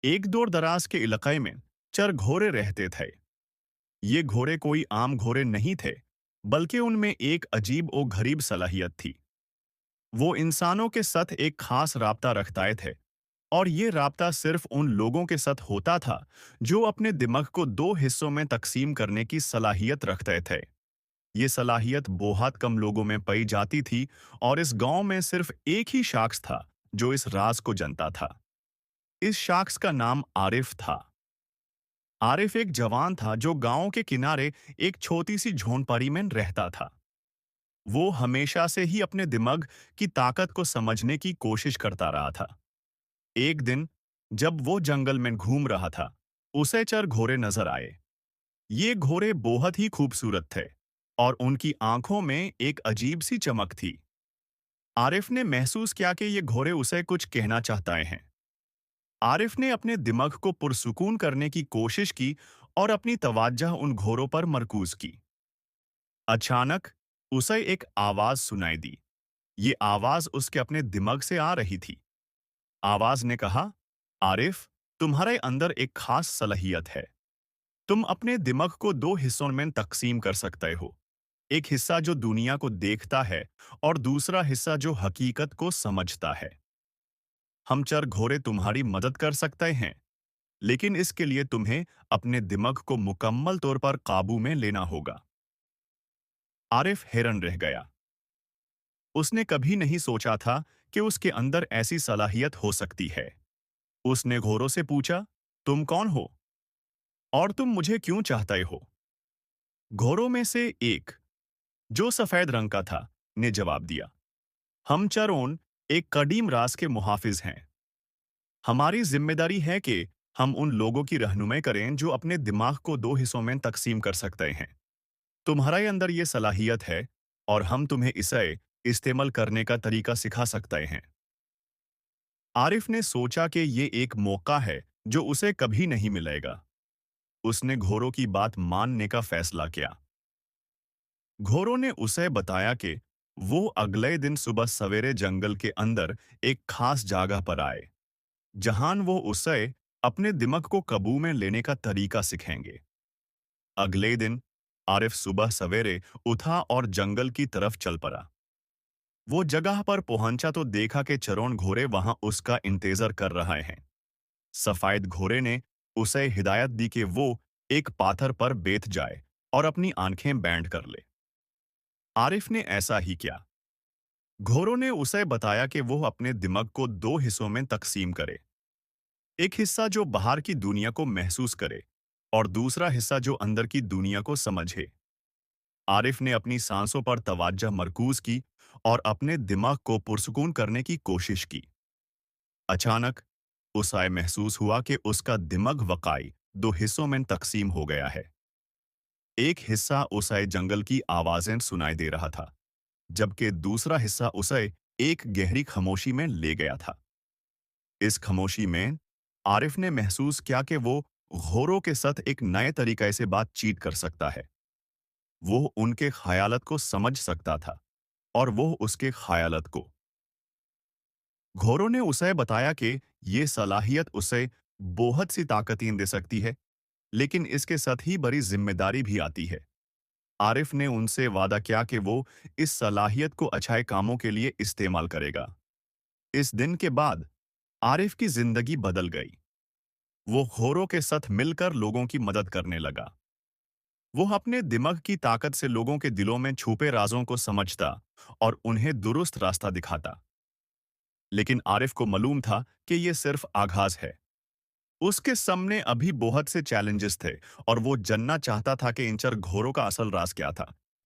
एक दूर दराज के इलाके में चर घोड़े रहते थे। ये घोड़े कोई आम घोड़े नहीं थे, बल्कि उनमें एक अजीब और गरीब सलाहियत थी। वो इंसानों के साथ एक खास राब्ता रखते थे, और ये राब्ता सिर्फ उन लोगों के साथ होता था जो अपने दिमाग को दो हिस्सों में तकसीम करने की सलाहियत रखते थे। ये सलाहियत बहुत कम लोगों में पाई जाती थी, और इस गांव में सिर्फ एक ही शख्स था जो इस राज को जानता था। इस शख्स का नाम आरिफ था। आरिफ एक जवान था जो गांव के किनारे एक छोटी सी झोंपड़ी में रहता था। वो हमेशा से ही अपने दिमाग की ताकत को समझने की कोशिश करता रहा था। एक दिन जब वो जंगल में घूम रहा था, उसे चर घोड़े नजर आए। ये घोड़े बहुत ही खूबसूरत थे, और उनकी आंखों में एक अजीब सी चमक थी। आरिफ ने महसूस किया कि ये घोड़े उसे कुछ कहना चाहते हैं। आरिफ ने अपने दिमाग को पुरसुकून करने की कोशिश की और अपनी तवज्जो उन घोरों पर मरकूज की। अचानक उसे एक आवाज सुनाई दी। ये आवाज उसके अपने दिमाग से आ रही थी। आवाज ने कहा, आरिफ, तुम्हारे अंदर एक खास सलाहियत है। तुम अपने दिमाग को दो हिस्सों में तकसीम कर सकते हो। एक हिस्सा जो दुनिया को देखता है, और दूसरा हिस्सा जो हकीकत को समझता है। हम चर घोड़े तुम्हारी मदद कर सकते हैं, लेकिन इसके लिए तुम्हें अपने दिमाग को मुकम्मल तौर पर काबू में लेना होगा। आरिफ हैरान रह गया। उसने कभी नहीं सोचा था कि उसके अंदर ऐसी सलाहियत हो सकती है। उसने घोड़ों से पूछा, तुम कौन हो? और तुम मुझे क्यों चाहते हो? घोड़ों में से एक, जो सफेद रंग का था, ने जवाब दिया, हम चरोन एक कदीम राज के मुहाफिज हैं। हमारी जिम्मेदारी है कि हम उन लोगों की रहनुमाई करें जो अपने दिमाग को दो हिस्सों में तकसीम कर सकते हैं। तुम्हारे अंदर ये सलाहियत है, और हम तुम्हें इसे इस्तेमाल करने का तरीका सिखा सकते हैं। आरिफ ने सोचा कि ये एक मौका है जो उसे कभी नहीं मिलेगा। उसने घोड़ों की बात मानने का फैसला किया। घोड़ों ने उसे बताया कि वो अगले दिन सुबह सवेरे जंगल के अंदर एक खास जगह पर आए, जहां वो उसे अपने दिमाग को काबू में लेने का तरीका सिखाएंगे। अगले दिन आरिफ सुबह सवेरे उठा और जंगल की तरफ चल पड़ा। वो जगह पर पहुंचा तो देखा कि चरोन घोड़े वहां उसका इंतजार कर रहे हैं। सफेद घोड़े ने उसे हिदायत दी कि वो एक पाथर पर बैठ जाए और अपनी आंखें बैंड कर ले। आरिफ ने ऐसा ही किया। घोड़ों ने उसे बताया कि वो अपने दिमाग को दो हिस्सों में तकसीम करे। एक हिस्सा जो बाहर की दुनिया को महसूस करे, और दूसरा हिस्सा जो अंदर की दुनिया को समझे। आरिफ ने अपनी सांसों पर तवज्जो मरकूज की और अपने दिमाग को पुरसुकून करने की कोशिश की। अचानक उसे महसूस हुआ कि उसका दिमाग वाकई दो हिस्सों में तकसीम हो गया है। एक हिस्सा उसे जंगल की आवाजें सुनाई दे रहा था, जबकि दूसरा हिस्सा उसे एक गहरी खामोशी में ले गया था। इस खामोशी में आरिफ ने महसूस किया कि वो घोरों के साथ एक नए तरीके से बातचीत कर सकता है। वो उनके ख्यालात को समझ सकता था, और वो उसके ख्यालात को। घोरों ने उसे बताया कि ये सलाहियत उसे बहुत सी ताकतें दे सकती है, लेकिन इसके साथ ही बड़ी जिम्मेदारी भी आती है। आरिफ ने उनसे वादा किया कि वो इस सलाहियत को अच्छाई कामों के लिए इस्तेमाल करेगा। इस दिन के बाद आरिफ की जिंदगी बदल गई। वो घोरों के साथ मिलकर लोगों की मदद करने लगा। वो अपने दिमाग की ताकत से लोगों के दिलों में छुपे राजों को समझता और उन्हें दुरुस्त रास्ता दिखाता। लेकिन आरिफ को मालूम था कि ये सिर्फ आगाज है। उसके सामने अभी बहुत से चैलेंजेस थे, और वो जानना चाहता था कि इन चार घोरों का असल राज क्या था।